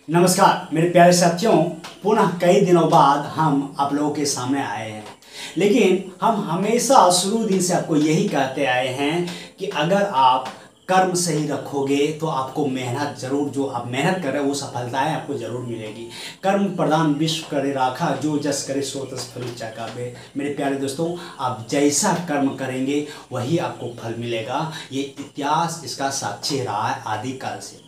नमस्कार मेरे प्यारे साथियों, पुनः कई दिनों बाद हम आप लोगों के सामने आए हैं। लेकिन हम हमेशा शुरू दिन से आपको यही कहते आए हैं कि अगर आप कर्म सही रखोगे तो आपको मेहनत जरूर, जो आप मेहनत कर रहे हो वो सफलताएं आपको जरूर मिलेगी। कर्म प्रधान विश्व करे राखा, जो जस करे सो तस फल चाकाबे। मेरे प्यारे दोस्तों, आप जैसा कर्म करेंगे वही आपको फल मिलेगा। ये इतिहास इसका साक्षी रहा है आदिकाल से।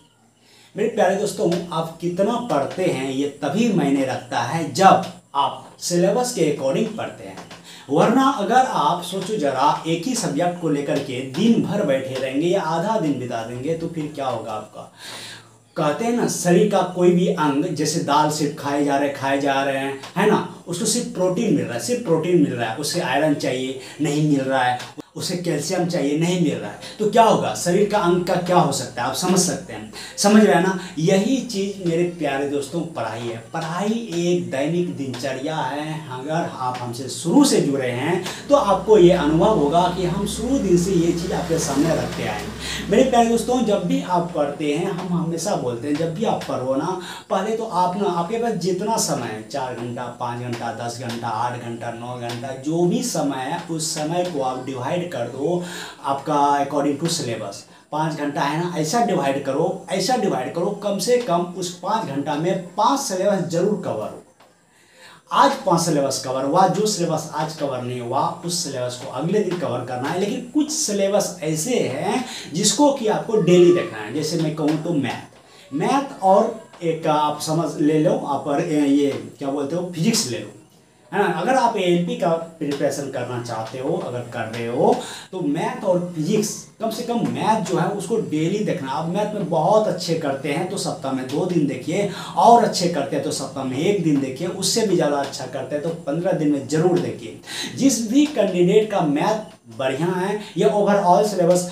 मेरे प्यारे दोस्तों, आप कितना पढ़ते हैं ये तभी मायने रखता है जब आप सिलेबस के अकॉर्डिंग पढ़ते हैं। वरना अगर आप सोचो जरा, एक ही सब्जेक्ट को लेकर के दिन भर बैठे रहेंगे या आधा दिन बिता देंगे तो फिर क्या होगा आपका। कहते हैं ना, शरीर का कोई भी अंग, जैसे दाल सिर्फ खाए जा रहे हैं, है ना, उसको सिर्फ प्रोटीन मिल रहा है, सिर्फ प्रोटीन मिल रहा है, उसे आयरन चाहिए नहीं मिल रहा है, उसे कैल्शियम चाहिए नहीं मिल रहा है, तो क्या होगा, शरीर का अंग का क्या हो सकता है, आप समझ सकते हैं। समझ रहे हैं ना। यही चीज़ मेरे प्यारे दोस्तों पढ़ाई है। पढ़ाई एक दैनिक दिनचर्या है। अगर आप हमसे शुरू से जुड़े हैं तो आपको ये अनुभव होगा कि हम शुरू दिन से ये चीज़ आपके सामने रखते आए हैं। मेरे प्यारे दोस्तों, जब भी आप पढ़ते हैं, हम हमेशा बोलते हैं जब भी आप पढ़ो ना, पहले तो आप ना, आपके पास जितना समय है, 4 घंटा, 5 घंटा, 10 घंटा, 8 घंटा, 9 घंटा, जो भी समय है उस समय को आप डिवाइड कर दो आपका अकॉर्डिंग टू सिलेबस। 5 घंटा है ना, ऐसा डिवाइड करो, कम से कम उस 5 घंटा में 5 सिलेबस जरूर कवर हो। आज 5 सिलेबस कवर हुआ, जो सिलेबस आज कवर नहीं हुआ उस सिलेबस को अगले दिन कवर करना है। लेकिन कुछ सिलेबस ऐसे हैं जिसको कि आपको डेली देखना है। जैसे मैं कहूँ तो मैथ और एक आप समझ ले लो, आप ये क्या बोलते हो, फिजिक्स ले लो, है ना। अगर आप एएलपी का प्रिपरेशन करना चाहते हो, अगर कर रहे हो, तो मैथ और फिजिक्स, कम से कम मैथ जो है उसको डेली देखना। आप मैथ में बहुत अच्छे करते हैं तो सप्ताह में 2 दिन देखिए, और अच्छे करते हैं तो सप्ताह में 1 दिन देखिए, उससे भी ज़्यादा अच्छा करते हैं तो 15 दिन में ज़रूर देखिए। जिस भी कैंडिडेट का मैथ बढ़िया है या ओवरऑल सिलेबस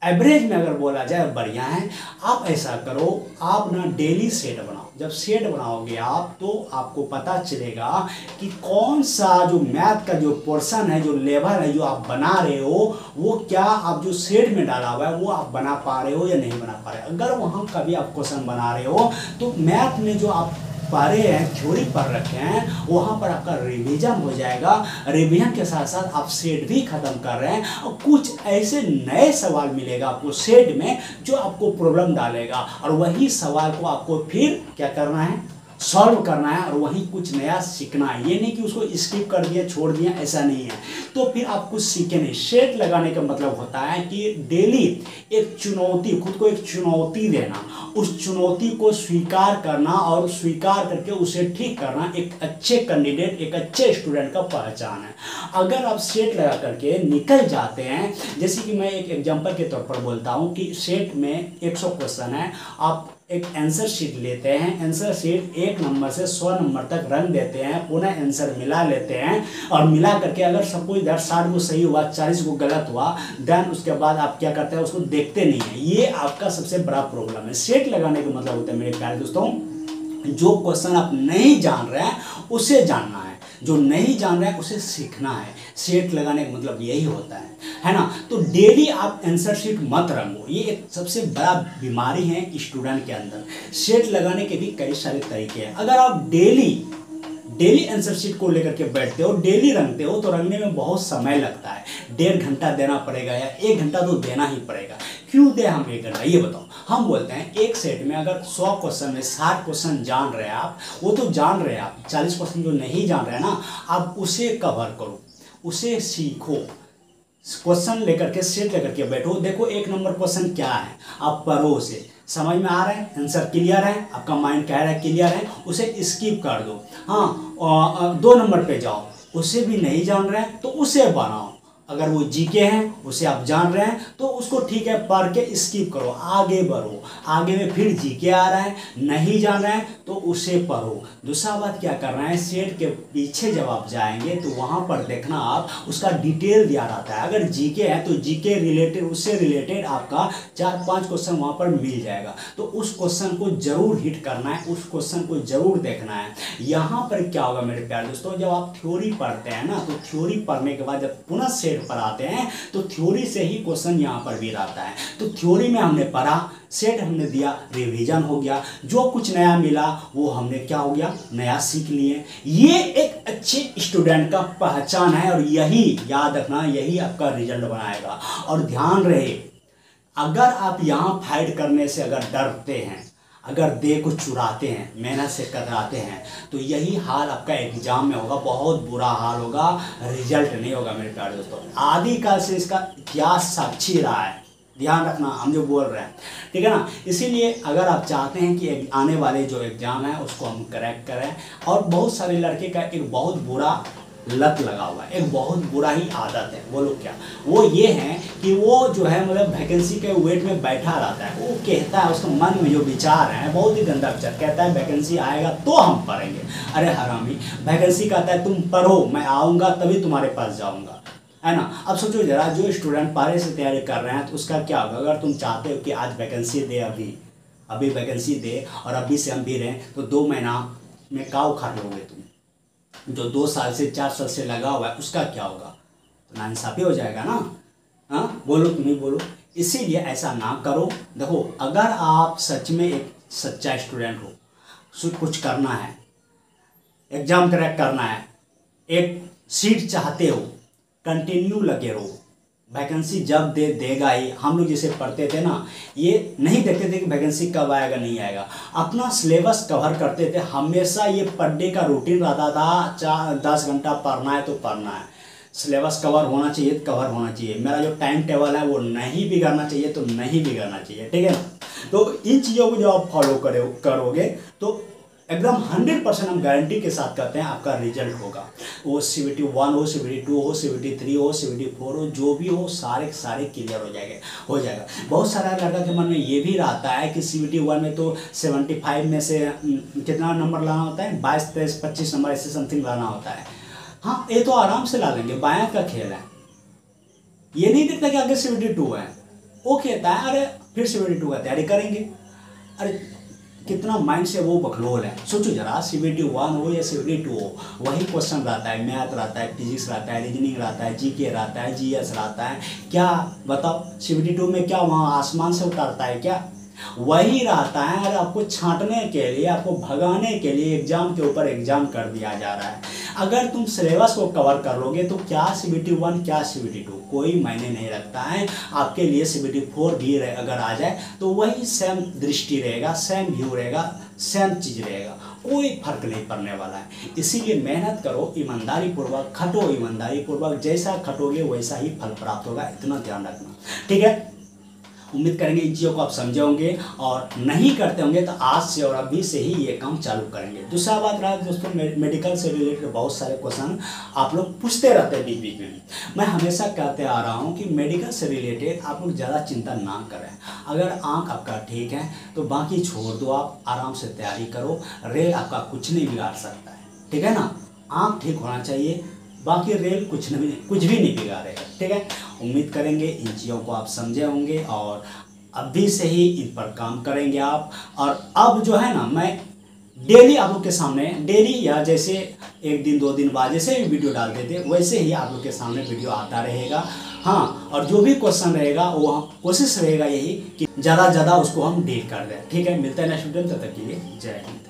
एवरेज में अगर बोला जाए बढ़िया है, आप ऐसा करो, आप ना डेली सेट बनाओ। जब सेट बनाओगे आप, तो आपको पता चलेगा कि कौन सा जो मैथ का जो पोर्शन है, जो लेवल है, जो आप बना रहे हो, वो क्या आप जो सेट में डाला हुआ है वो आप बना पा रहे हो या नहीं बना पा रहे। अगर वहाँ का भी आप क्वेश्चन बना रहे हो तो मैथ में जो आप पढ़े हैं, थ्योरी पढ़ रखे हैं, वहाँ पर आपका रिवीजन हो जाएगा। रिवीजन के साथ साथ आप सेट भी खत्म कर रहे हैं और कुछ ऐसे नए सवाल मिलेगा आपको सेट में जो आपको प्रॉब्लम डालेगा, और वही सवाल को आपको फिर क्या करना है, सॉल्व करना है, और वहीं कुछ नया सीखना है। ये नहीं कि उसको स्किप कर दिया, छोड़ दिया, ऐसा नहीं है। तो फिर आप कुछ सीखे नहीं। सेट लगाने का मतलब होता है कि डेली एक चुनौती, खुद को एक चुनौती देना, उस चुनौती को स्वीकार करना और स्वीकार करके उसे ठीक करना एक अच्छे कैंडिडेट, एक अच्छे स्टूडेंट का पहचान है। अगर आप सेट लगा करके निकल जाते हैं, जैसे कि मैं एक एग्जांपल के तौर पर बोलता हूँ कि सेट में 100 क्वेश्चन है, आप एक आंसर शीट लेते हैं, आंसर शीट 1 नंबर से 100 नंबर तक रन देते हैं, पुनः आंसर मिला लेते हैं, और मिला करके अगर सब कुछ 60 को सही हुआ, 40 को गलत हुआ, देन उसके बाद आप क्या करते हैं, उसको देखते नहीं है। ये आपका सबसे बड़ा प्रॉब्लम है। सेट लगाने का मतलब होता है मेरे प्यारे दोस्तों, जो क्वेश्चन आप नहीं जान रहे हैं उसे जानना है, जो नहीं जान रहे हैं उसे सीखना है। सेट लगाने का मतलब यही होता है ना। तो डेली आप आंसर शीट मत रंगो, ये एक सबसे बड़ा बीमारी है स्टूडेंट के अंदर। सेट लगाने के भी कई सारे तरीके हैं। अगर आप डेली आंसर शीट को लेकर के बैठते हो, डेली रंगते हो, तो रंगने में बहुत समय लगता है। 1.5 घंटा देना पड़ेगा या 1 घंटा तो देना ही पड़ेगा। क्यों दे हम 1 घंटा, ये बताओ। हम बोलते हैं एक सेट में अगर 100 क्वेश्चन में 60 क्वेश्चन जान रहे हैं आप, वो तो जान रहे हैं आप, 40 क्वेश्चन जो नहीं जान रहे हैं ना, आप उसे कवर करो, उसे सीखो। क्वेश्चन लेकर के सेट लेकर के बैठो, देखो 1 नंबर क्वेश्चन क्या है, आप पढ़ो, उसे समझ में आ रहा है, आंसर क्लियर है, आपका माइंड कह रहा है क्लियर है, उसे स्किप कर दो। हाँ, 2 नंबर पे जाओ, उसे भी नहीं जान रहे हैं तो उसे बनाओ। अगर वो जीके हैं, उसे आप जान रहे हैं तो उसको ठीक है पढ़ के स्किप करो, आगे बढ़ो। आगे में फिर जीके आ रहा है, नहीं जान रहे हैं तो उसे पढ़ो। दूसरा बात क्या करना है, सेट के पीछे जब आप जाएंगे तो वहाँ पर देखना आप उसका डिटेल दिया रहता है। अगर जीके है तो जीके रिलेटेड, उससे रिलेटेड आपका 4-5 क्वेश्चन वहाँ पर मिल जाएगा। तो उस क्वेश्चन को जरूर हिट करना है, उस क्वेश्चन को जरूर देखना है। यहाँ पर क्या होगा मेरे प्यारे दोस्तों, जब आप थ्योरी पढ़ते हैं ना, तो थ्योरी पढ़ने के बाद जब पुनः सेट सेट पर आते हैं तो थ्योरी से ही क्वेश्चन यहाँ पर भी रहता है। तो थ्योरी में हमने पढ़ा, सेट हमने दिया, रिवीजन हो गया, जो कुछ नया मिला वो हमने क्या हो गया, नया सीख लिए। ये एक अच्छे स्टूडेंट का पहचान है और यही याद रखना, यही आपका रिजल्ट बनाएगा। और ध्यान रहे, अगर आप यहाँ फाइट करने से अगर डरते हैं, अगर दे को चुराते हैं, मेहनत से कतराते हैं, तो यही हाल आपका एग्जाम में होगा, बहुत बुरा हाल होगा, रिजल्ट नहीं होगा मेरे प्यारे दोस्तों। आदिकाल से इसका इतिहास साक्षी रहा है, ध्यान रखना हम जो बोल रहे हैं, ठीक है ना। इसीलिए अगर आप चाहते हैं कि आने वाले जो एग्ज़ाम है उसको हम क्रैक करें, और बहुत सारे लड़के का एक बहुत बुरा लत लगा हुआ है, एक बहुत बुरा ही आदत है, वो लोग क्या, वो ये है कि वो जो है मतलब वैकेंसी के वेट में बैठा रहता है। वो कहता है, उसका मन में जो विचार है बहुत ही गंदा विचार, कहता है वैकेंसी आएगा तो हम पढ़ेंगे। अरे हरामी, वैकेंसी कहता है तुम पढ़ो, मैं आऊँगा तभी तुम्हारे पास जाऊँगा, है ना। अब सोचो जरा, जो स्टूडेंट पहले से तैयारी कर रहे हैं तो उसका क्या होगा। अगर तुम चाहते हो कि आज वैकेंसी दे, अभी वैकेंसी दे और अभी से हम भी रहें, तो 2 महीना में क्या उखाड़ लोगे तुम। जो 2 साल से 4 साल से लगा हुआ है उसका क्या होगा, तो नाइंसाफी हो जाएगा ना। हाँ बोलो, तुम ही बोलो। इसीलिए ऐसा ना करो। देखो, अगर आप सच में एक सच्चा स्टूडेंट हो, कुछ करना है, एग्जाम क्रैक करना है, एक सीट चाहते हो, कंटिन्यू लगे रहो। वैकेंसी जब देगा ही। हम लोग जैसे पढ़ते थे ना, ये नहीं देखते थे कि वैकेंसी कब आएगा नहीं आएगा, अपना सिलेबस कवर करते थे। हमेशा ये पर डे का रूटीन रहता था, 10 घंटा पढ़ना है तो पढ़ना है, सिलेबस कवर होना चाहिए तो कवर होना चाहिए, मेरा जो टाइम टेबल है वो नहीं बिगड़ना चाहिए तो नहीं बिगड़ना चाहिए, ठीक है ना। तो इन चीज़ों को जो आप फॉलो करोगे तो एकदम 100% हम गारंटी के साथ कहते हैं आपका रिजल्ट होगा। वो CBT 1 हो, CBT 2 हो, CBT 3 हो, CBT 4 हो, जो भी हो सारे क्लियर हो जाएगा। बहुत सारा लड़का के मन में ये भी रहता है कि CBT 1 में तो 75 में से कितना नंबर लाना होता है, 22, 23, 25 नंबर ऐसे समथिंग लाना होता है। हाँ, ये तो आराम से ला लेंगे, बायां का खेल है। ये नहीं देखता कि आगे CBT 2 है, वो कहता है अरे फिर CBT 2 का तैयारी करेंगे। अरे कितना माइंड से वो बकलोल है। सोचो जरा, CBT 1 हो या CBT 2 हो, वही क्वेश्चन रहता है, मैथ रहता है, फिजिक्स रहता है, रीजनिंग रहता है, GK रहता है, GS रहता है। क्या बताओ, CBT 2 में क्या वहाँ आसमान से उतारता है क्या? वही रहता है। अरे आपको छांटने के लिए, आपको भगाने के लिए एग्जाम के ऊपर एग्जाम कर दिया जा रहा है। अगर तुम सिलेबस को कवर कर लोगे तो क्या CBT 1 क्या CBT 2 कोई मायने नहीं रखता है। आपके लिए CBT 4 भी अगर आ जाए तो वही सेम दृष्टि रहेगा, सेम व्यू रहेगा, सेम चीज़ रहेगा, कोई फर्क नहीं पड़ने वाला है। इसीलिए मेहनत करो, ईमानदारी पूर्वक खटो, ईमानदारी पूर्वक जैसा खटोगे वैसा ही फल प्राप्त होगा, इतना ध्यान रखना, ठीक है। उम्मीद करेंगे इन चीज़ों को आप समझे होंगे, और नहीं करते होंगे तो आज से और अभी से ही ये काम चालू करेंगे। दूसरा बात रहा दोस्तों, मेडिकल से रिलेटेड बहुत सारे क्वेश्चन आप लोग पूछते रहते हैं बीच बीच में। मैं हमेशा कहते आ रहा हूँ कि मेडिकल से रिलेटेड आप लोग ज़्यादा चिंता ना करें। अगर आँख आपका ठीक है तो बाकी छोड़ दो, आप आराम से तैयारी करो, रेल आपका कुछ नहीं बिगाड़ सकता है, ठीक है ना। आँख ठीक होना चाहिए, बाकी रेल कुछ भी नहीं बिगाड़ेगा, ठीक है। उम्मीद करेंगे इन चीज़ों को आप समझे होंगे और अभी से ही इन पर काम करेंगे आप। और अब जो है ना, मैं डेली आप लोग के सामने, डेली या जैसे 1 दिन 2 दिन बाद जैसे भी वीडियो डालते थे वैसे ही आप लोग के सामने वीडियो आता रहेगा। हाँ, और जो भी क्वेश्चन रहेगा वो कोशिश रहेगा यही कि ज़्यादा से ज़्यादा उसको हम डील कर दें, ठीक है। मिलते हैं नेक्स्ट वीडियो में, तब तक के लिए जय हिंद।